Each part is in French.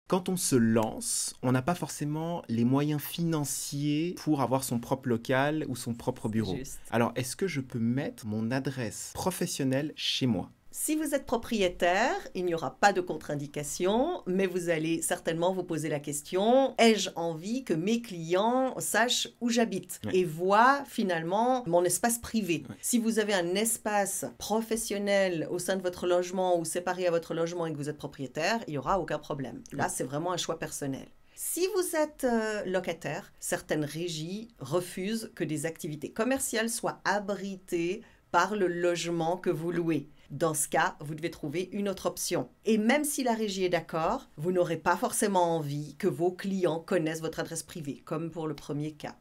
Quand on se lance, on n'a pas forcément les moyens financiers pour avoir son propre local ou son propre bureau. Juste. Alors, est-ce que je peux mettre mon adresse professionnelle chez moi? Si vous êtes propriétaire, il n'y aura pas de contre-indication, mais vous allez certainement vous poser la question, ai-je envie que mes clients sachent où j'habite Oui. et voient finalement mon espace privé? Oui. Si vous avez un espace professionnel au sein de votre logement ou séparé à votre logement et que vous êtes propriétaire, il n'y aura aucun problème. Là, c'est vraiment un choix personnel. Si vous êtes locataire, certaines régies refusent que des activités commerciales soient abritées par le logement que vous louez. Dans ce cas, vous devez trouver une autre option. Et même si la régie est d'accord, vous n'aurez pas forcément envie que vos clients connaissent votre adresse privée, comme pour le premier cas.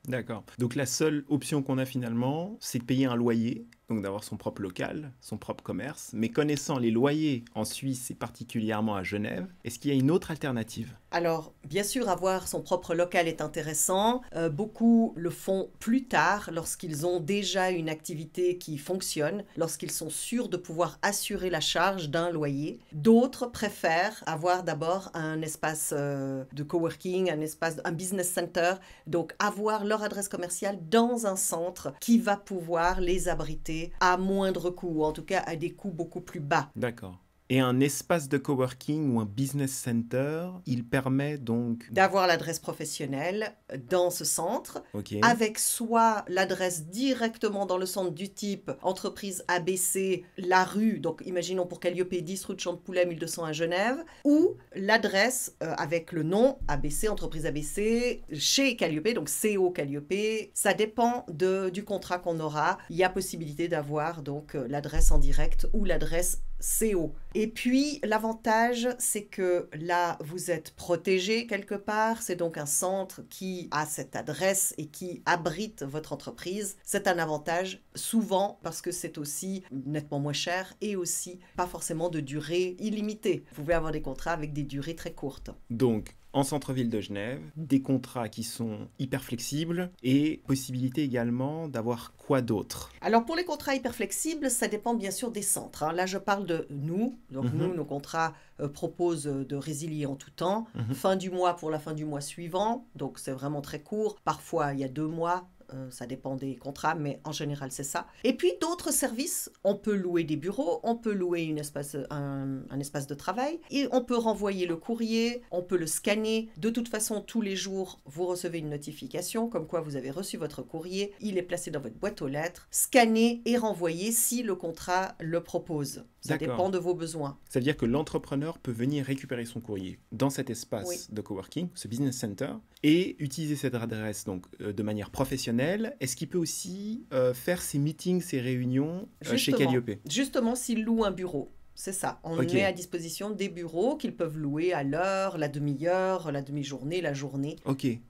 D'accord. Donc la seule option qu'on a finalement, c'est de payer un loyer, donc d'avoir son propre local, son propre commerce. Mais connaissant les loyers en Suisse et particulièrement à Genève, est-ce qu'il y a une autre alternative? Alors, bien sûr, avoir son propre local est intéressant. Beaucoup le font plus tard, lorsqu'ils ont déjà une activité qui fonctionne, lorsqu'ils sont sûrs de pouvoir assurer la charge d'un loyer. D'autres préfèrent avoir d'abord un espace de coworking, un business center, donc avoir leur adresse commerciale dans un centre qui va pouvoir les abriter à moindre coût, ou en tout cas à des coûts beaucoup plus bas. D'accord. Et un espace de coworking ou un business center, il permet donc... D'avoir l'adresse professionnelle dans ce centre, Ok. avec soit l'adresse directement dans le centre du type entreprise ABC, la rue, donc imaginons pour Calliope 10 rue de Champ de Poulet 1200 à Genève, ou l'adresse avec le nom ABC, entreprise ABC, chez Calliope, donc CO Calliope. Ça dépend du contrat qu'on aura. Il y a possibilité d'avoir donc l'adresse en direct ou l'adresse CO. Et puis, l'avantage, c'est que là, vous êtes protégé quelque part. C'est donc un centre qui a cette adresse et qui abrite votre entreprise. C'est un avantage, souvent, parce que c'est aussi nettement moins cher et aussi pas forcément de durée illimitée. Vous pouvez avoir des contrats avec des durées très courtes. Donc, en centre-ville de Genève, des contrats qui sont hyper flexibles et possibilité également d'avoir quoi d'autre? Alors pour les contrats hyper flexibles, ça dépend bien sûr des centres, hein. Là, je parle de nous. Donc nous, nos contrats proposent de résilier en tout temps. Fin du mois pour la fin du mois suivant. Donc c'est vraiment très court. Parfois, il y a 2 mois. Ça dépend des contrats, mais en général, c'est ça. Et puis, d'autres services, on peut louer des bureaux, on peut louer un espace de travail, et on peut renvoyer le courrier, on peut le scanner. De toute façon, tous les jours, vous recevez une notification comme quoi vous avez reçu votre courrier. Il est placé dans votre boîte aux lettres, scanné et renvoyé si le contrat le propose. Ça dépend de vos besoins. C'est-à-dire que l'entrepreneur peut venir récupérer son courrier dans cet espace de coworking, ce business center, et utiliser cette adresse donc, de manière professionnelle. Est-ce qu'il peut aussi faire ses meetings, ses réunions chez Calliope? Justement, s'il loue un bureau. C'est ça. On met à disposition des bureaux qu'ils peuvent louer à l'heure, la demi-heure, la demi-journée, la journée,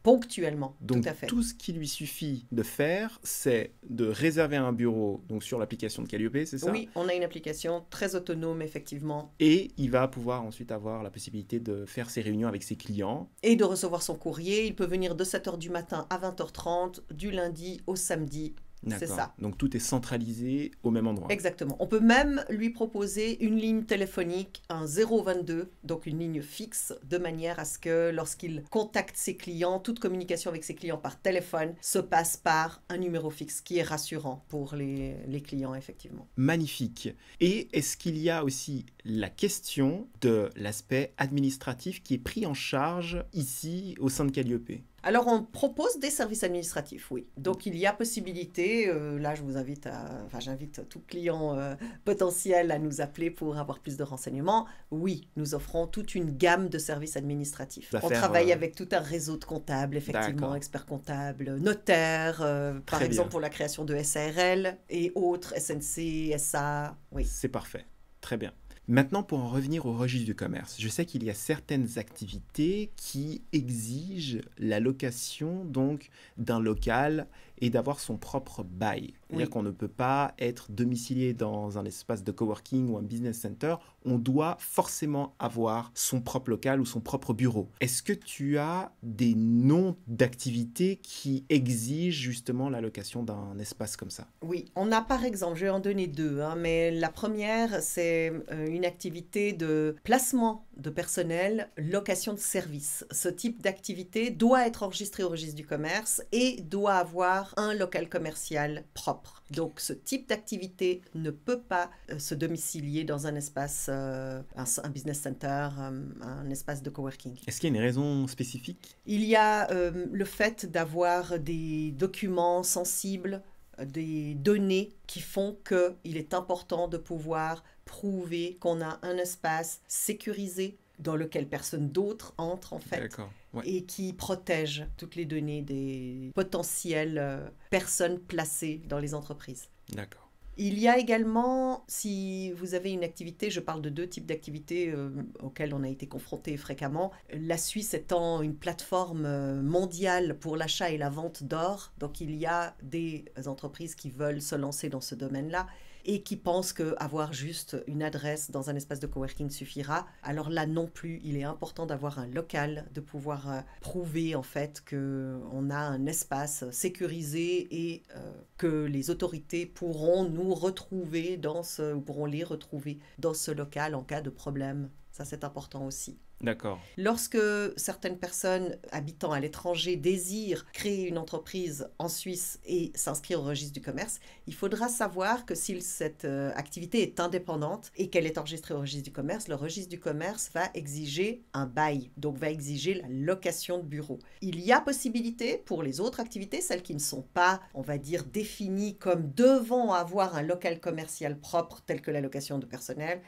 ponctuellement. Donc, tout à fait. Tout ce qu'il lui suffit de faire, c'est de réserver un bureau donc sur l'application de Calliope, c'est ça? Oui, on a une application très autonome, effectivement. Et il va pouvoir ensuite avoir la possibilité de faire ses réunions avec ses clients. Et de recevoir son courrier. Il peut venir de 7h du matin à 20h30, du lundi au samedi. C'est ça. Donc tout est centralisé au même endroit. Exactement. On peut même lui proposer une ligne téléphonique, un 022, donc une ligne fixe, de manière à ce que lorsqu'il contacte ses clients, toute communication avec ses clients par téléphone se passe par un numéro fixe qui est rassurant pour les clients, effectivement. Magnifique. Et est-ce qu'il y a aussi la question de l'aspect administratif qui est pris en charge ici au sein de Calliope? Alors, on propose des services administratifs, oui. Donc, il y a possibilité, là, j'invite tout client potentiel à nous appeler pour avoir plus de renseignements. Oui, nous offrons toute une gamme de services administratifs. On travaille avec tout un réseau de comptables, effectivement, experts comptables, notaires, par exemple pour la création de SARL et autres, SNC, SA, oui. C'est parfait, très bien. Maintenant, pour en revenir au registre du commerce, je sais qu'il y a certaines activités qui exigent la location donc d'un local et d'avoir son propre bail. C'est-à-dire qu'on ne peut pas être domicilié dans un espace de coworking ou un business center. On doit forcément avoir son propre local ou son propre bureau. Est-ce que tu as des noms d'activités qui exigent justement la location d'un espace comme ça? Oui, on a par exemple, je vais en donner deux, mais la première, c'est une activité de placement de personnel, location de services. Ce type d'activité doit être enregistré au registre du commerce et doit avoir un local commercial propre. Donc ce type d'activité ne peut pas se domicilier dans un espace, un business center, un espace de coworking. Est-ce qu'il y a une raison spécifique? Il y a le fait d'avoir des documents sensibles, des données qui font qu'il est important de pouvoir prouver qu'on a un espace sécurisé dans lequel personne d'autre entre en fait. D'accord. Ouais. Et qui protège toutes les données des potentielles personnes placées dans les entreprises. D'accord. Il y a également, si vous avez une activité, je parle de deux types d'activités auxquelles on a été confronté fréquemment. La Suisse étant une plateforme mondiale pour l'achat et la vente d'or, donc il y a des entreprises qui veulent se lancer dans ce domaine-là et qui pensent qu'avoir juste une adresse dans un espace de coworking suffira. Alors là non plus, il est important d'avoir un local, de pouvoir prouver en fait qu'on a un espace sécurisé et que les autorités pourront nous retrouver pourront les retrouver dans ce local en cas de problème. Ça, c'est important aussi. D'accord. Lorsque certaines personnes habitant à l'étranger désirent créer une entreprise en Suisse et s'inscrire au registre du commerce, il faudra savoir que si cette activité est indépendante et qu'elle est enregistrée au registre du commerce, le registre du commerce va exiger un bail, donc va exiger la location de bureau. Il y a possibilité pour les autres activités, celles qui ne sont pas, on va dire, définies comme devant avoir un local commercial propre tel que la location de personnel,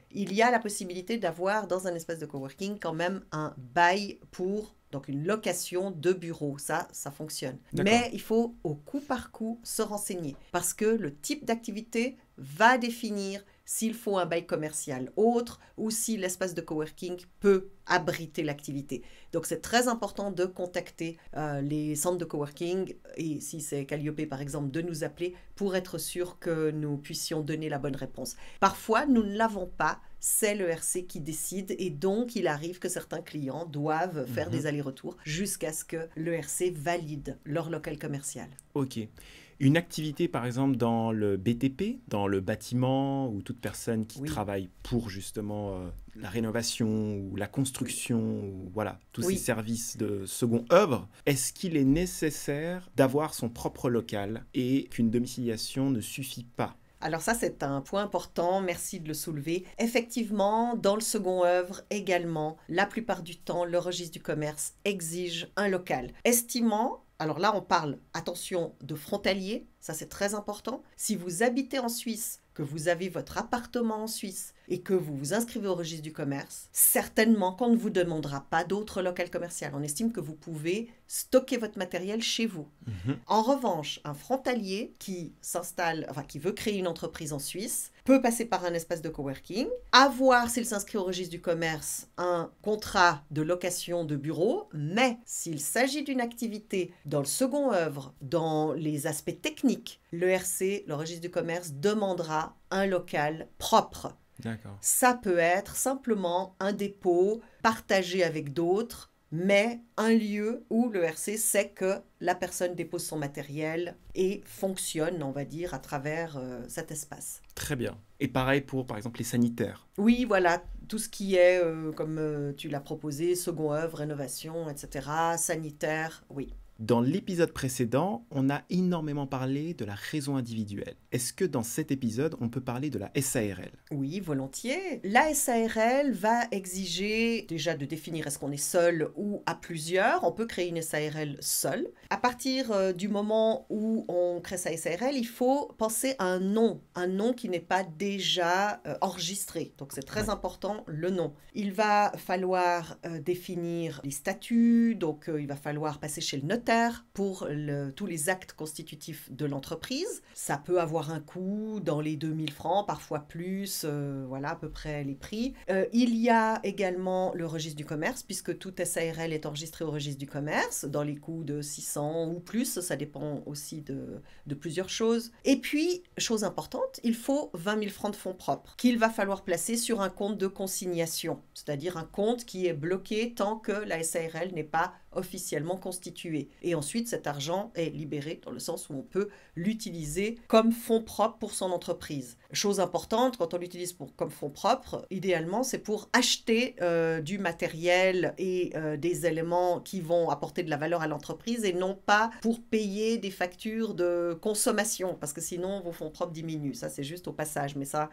il y a la possibilité d'avoir dans un espace de coworking quand même un bail pour donc une location de bureau. Ça fonctionne. D'accord. Mais il faut au coup par coup se renseigner parce que le type d'activité va définir s'il faut un bail commercial autre ou si l'espace de coworking peut abriter l'activité. Donc c'est très important de contacter les centres de coworking et si c'est Calliope par exemple, de nous appeler pour être sûr que nous puissions donner la bonne réponse. Parfois, nous ne l'avons pas, c'est l'ERC qui décide et donc il arrive que certains clients doivent faire des allers-retours jusqu'à ce que l'ERC valide leur local commercial. Ok. Une activité, par exemple, dans le BTP, dans le bâtiment, ou toute personne qui travaille pour justement la rénovation ou la construction, ou voilà, tous ces services de seconde œuvre, est-ce qu'il est nécessaire d'avoir son propre local et qu'une domiciliation ne suffit pas? Alors ça, c'est un point important, merci de le soulever. Effectivement, dans le second œuvre également, la plupart du temps, le registre du commerce exige un local. Estimant, alors là on parle, attention, de frontalier, ça c'est très important. Si vous habitez en Suisse, que vous avez votre appartement en Suisse et que vous vous inscrivez au registre du commerce, certainement qu'on ne vous demandera pas d'autre local commercial. On estime que vous pouvez stocker votre matériel chez vous. En revanche, un frontalier qui s'installe, qui veut créer une entreprise en Suisse, peut passer par un espace de coworking, avoir, s'il s'inscrit au registre du commerce, un contrat de location de bureau, mais s'il s'agit d'une activité dans le second œuvre, dans les aspects techniques, l'ERC, le registre du commerce, demandera un local propre. D'accord. Ça peut être simplement un dépôt partagé avec d'autres, mais un lieu où l'ERC sait que la personne dépose son matériel et fonctionne, on va dire, à travers cet espace. Très bien. Et pareil pour, par exemple, les sanitaires. Oui, voilà, tout ce qui est, comme tu l'as proposé, second œuvre, rénovation, etc., sanitaire, oui. Dans l'épisode précédent, on a énormément parlé de la raison individuelle. Est-ce que dans cet épisode, on peut parler de la SARL? Oui, volontiers. La SARL va exiger déjà de définir est-ce qu'on est seul ou à plusieurs. On peut créer une SARL seule. À partir du moment où on crée sa SARL, il faut penser à un nom qui n'est pas déjà enregistré. Donc c'est très important, le nom. Il va falloir définir les statuts, donc il va falloir passer chez le notaire notaire pour tous les actes constitutifs de l'entreprise. Ça peut avoir un coût dans les 2000 francs, parfois plus, voilà à peu près les prix. Il y a également le registre du commerce, puisque toute SARL est enregistrée au registre du commerce, dans les coûts de 600 ou plus, ça dépend aussi de plusieurs choses. Et puis, chose importante, il faut 20 000 francs de fonds propres, qu'il va falloir placer sur un compte de consignation, c'est-à-dire un compte qui est bloqué tant que la SARL n'est pas officiellement constituée. Et ensuite, cet argent est libéré dans le sens où on peut l'utiliser comme fonds propres pour son entreprise. Chose importante, quand on l'utilise comme fonds propres, idéalement, c'est pour acheter du matériel et des éléments qui vont apporter de la valeur à l'entreprise et non pas pour payer des factures de consommation, parce que sinon, vos fonds propres diminuent. Ça, c'est juste au passage, mais ça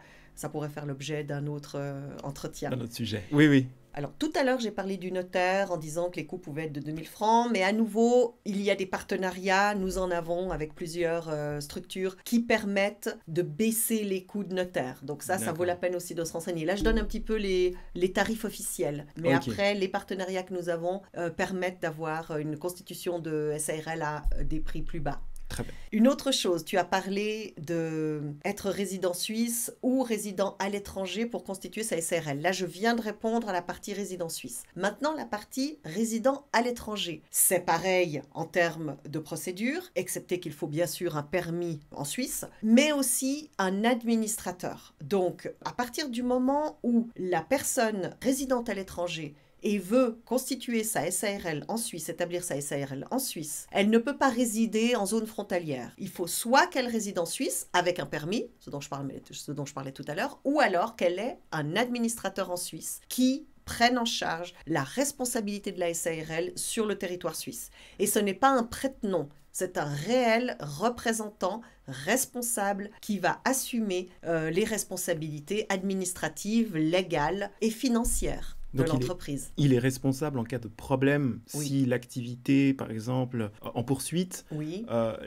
pourrait faire l'objet d'un autre entretien. Un autre sujet. Oui, oui. Alors, tout à l'heure, j'ai parlé du notaire en disant que les coûts pouvaient être de 2000 francs, mais à nouveau, il y a des partenariats, nous en avons avec plusieurs structures qui permettent de baisser les coûts de notaire. Donc ça vaut la peine aussi de se renseigner. Là, je donne un petit peu les tarifs officiels, mais après, les partenariats que nous avons permettent d'avoir une constitution de SARL à des prix plus bas. Très bien. Une autre chose, tu as parlé d'être résident suisse ou résident à l'étranger pour constituer sa SARL. Là, je viens de répondre à la partie résident suisse. Maintenant, la partie résident à l'étranger. C'est pareil en termes de procédure, excepté qu'il faut bien sûr un permis en Suisse, mais aussi un administrateur. Donc, à partir du moment où la personne résidente à l'étranger et veut constituer sa SARL en Suisse, établir sa SARL en Suisse, elle ne peut pas résider en zone frontalière. Il faut soit qu'elle réside en Suisse avec un permis, ce dont je parlais tout à l'heure, ou alors qu'elle ait un administrateur en Suisse qui prenne en charge la responsabilité de la SARL sur le territoire suisse. Et ce n'est pas un prête-nom, c'est un réel représentant responsable qui va assumer les responsabilités administratives, légales et financières de l'entreprise. Il est responsable en cas de problème si l'activité, par exemple, en poursuite,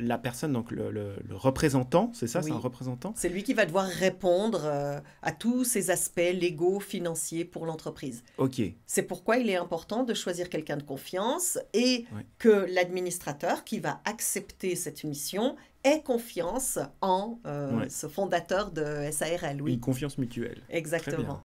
la personne, donc le représentant, c'est ça, c'est un représentant? C'est lui qui va devoir répondre à tous ces aspects légaux, financiers pour l'entreprise. Ok. C'est pourquoi il est important de choisir quelqu'un de confiance et que l'administrateur qui va accepter cette mission ait confiance en ce fondateur de SARL. Une confiance mutuelle. Exactement.